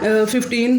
15